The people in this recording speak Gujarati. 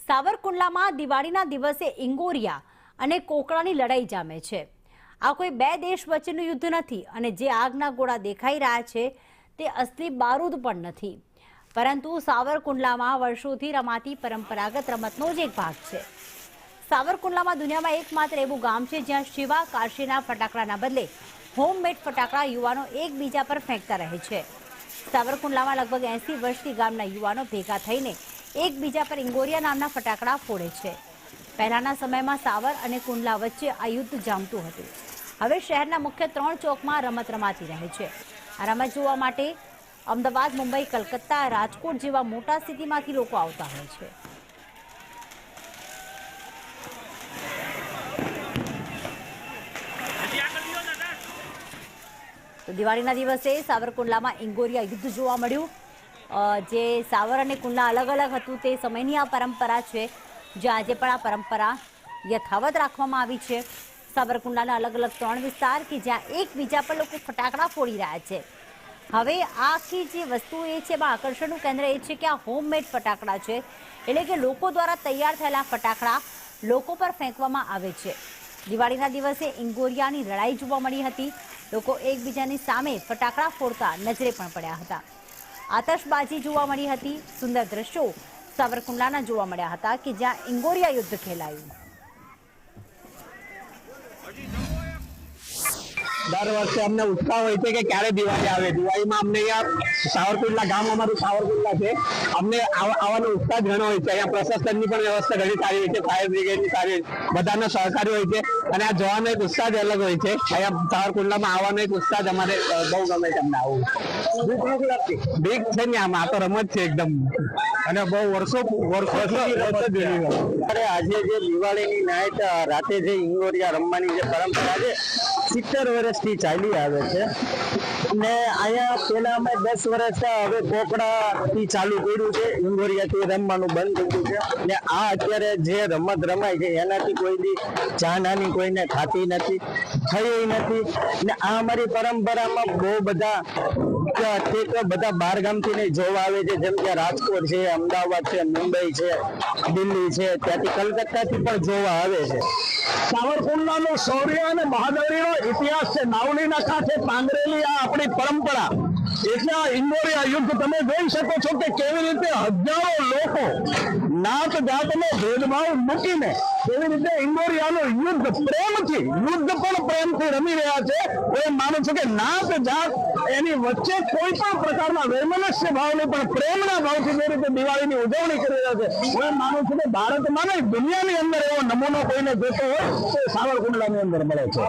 સાવરકુંડલામાં દિવાળીના દિવસે ઇંગોરિયા અને કોકડાની લડાઈ જામે છે। આ કોઈ બે દેશ વચ્ચેનું યુદ્ધ નથી અને જે આગના ગોળા દેખાઈ રહ્યા છે તે અસલી બારૂદ પણ નથી, પરંતુ સાવરકુંડલામાં વર્ષોથી રમાતી પરંપરાગત રમતનો જ એક ભાગ છે। સાવરકુંડલામાં દુનિયામાં એકમાત્ર એવું ગામ છે જ્યાં શિવા કાશીના ફટાકડાના બદલે હોમમેડ ફટાકડા યુવાનો એકબીજા પર ફેંકતા રહે છે। સાવરકુંડલામાં લગભગ 80 વર્ષથી ગામના યુવાનો ભેગા થઈને એકબીજા પર ઇંગોરિયા નામના ફટાકડા ફોડે છે। પહેલાના સમયમાં સાવર અને કુંડલા વચ્ચે આ યુદ્ધ જામતું હતું। હવે શહેરના મુખ્ય 3 ચોકમાં રમત રમાતી રહે છે। આ રમત જોવા માટે અમદાવાદ, મુંબઈ, કલકત્તા, રાજકોટ જેવા મોટા સિટીમાંથી લોકો આવતા હોય છે। તો દિવાળીના દિવસે સાવરકુંડલામાં ઇંગોરિયા યુદ્ધ જોવા મળ્યું। જે સાવર અને કુંડલા અલગ અલગ હતું તે સમયની આ પરંપરા છે, જે આજે પણ આ પરંપરા યથાવત રાખવામાં આવી છે। સાવરકુંડલાના અલગ અલગ 3 વિસ્તાર કે જ્યાં એકબીજા પર લોકો ફટાકડા ફોડી રહ્યા છે। હવે આખી જે વસ્તુ એ છે, એમાં આકર્ષણનું કેન્દ્ર એ છે કે આ હોમમેડ ફટાકડા છે, એટલે કે લોકો દ્વારા તૈયાર થયેલા ફટાકડા લોકો પર ફેંકવામાં આવે છે। દિવાળીના દિવસે ઇંગોરિયાની લડાઈ જોવા મળી હતી। લોકો એકબીજાની સામે ફટાકડા ફોડતા નજરે પણ પડ્યા હતા। આતશબાજી જોવા મળી હતી। સુંદર દ્રશ્યો સાવરકુંડલાના જોવા મળ્યા હતા કે જ્યાં ઇંગોરિયા યુદ્ધ ખેલાયું। દર વર્ષે અમને ઉત્સાહ હોય છે કે ક્યારે દિવાળી આવે। દિવાળીમાં અમને અહીંયા સાવરકુંડલા ગામ અમારું સાવરકુંડલા છે, અમને આવવાનો ઉત્સાહ ઘણો હોય છે। અહીંયા પ્રશાસનની પણ વ્યવસ્થા ઘણી સારી હોય છે, ફાયર બ્રિગેડની સારી, બધાનો સહકારી હોય છે અને આ જોવાનો એક ઉત્સાહ જ અલગ હોય છે। અહીંયા સાવરકુંડલામાં આવવાનો એક ઉત્સાહ જ અમારે બહુ ગમે છે। અમને આવું બીક છે ને, આમાં આ તો રમત છે એકદમ, અને બહુ વર્ષો આજે જે દિવાળીની નાઈટ રાતે જે ઇંગોરિયા રમવાની જે પરંપરા છે 70 વર્ષથી ચાલી આવે છે ને અહીંયા પેલા અમે 10 વર્ષ હવે કોકડા થી ચાલુ કર્યું છે, ઇંગોરિયા થી રમવાનું બંધ થઈ ગયું છે ને આ અત્યારે જે રમત રમાય છે એનાથી કોઈ બી જાનહાની કોઈને થતી નથી, થઈ નથી ને આ અમારી પરંપરામાં બહુ બધા બહાર ગામથી ને જોવા આવે છે, જેમ કે રાજકોટ છે, અમદાવાદ છે, મુંબઈ છે, દિલ્હી છે, ત્યાંથી કલકત્તાથી પણ જોવા આવે છે। સાવરકુંડલાનો શૌર્ય અને બહાદુરીનો ઇતિહાસ છે। નાવલીના કાંઠે પાંગરેલી આ આપણી પરંપરા એટલે ઇંગોરિયા યુદ્ધ તમે જોઈ શકો છો કે કેવી રીતે હજારો લોકો નાત જાતનો ભેદભાવ મૂકીને કેવી રીતે ઇંગોરિયાનું યુદ્ધ પ્રેમથી, યુદ્ધ પણ પ્રેમથી રમી રહ્યા છે। હું માનું છું કે નાત જાત એની વચ્ચે કોઈ પણ પ્રકારના વૈમનસ્ય ભાવની પણ પ્રેમના ભાવથી જે રીતે દિવાળીની ઉજવણી કરી રહ્યા છે, હું માનું છું કે ભારતમાં નહીં દુનિયાની અંદર એવો નમૂનો કોઈને જોતો હોય તો સાવરકુંડલાની અંદર મળે છે।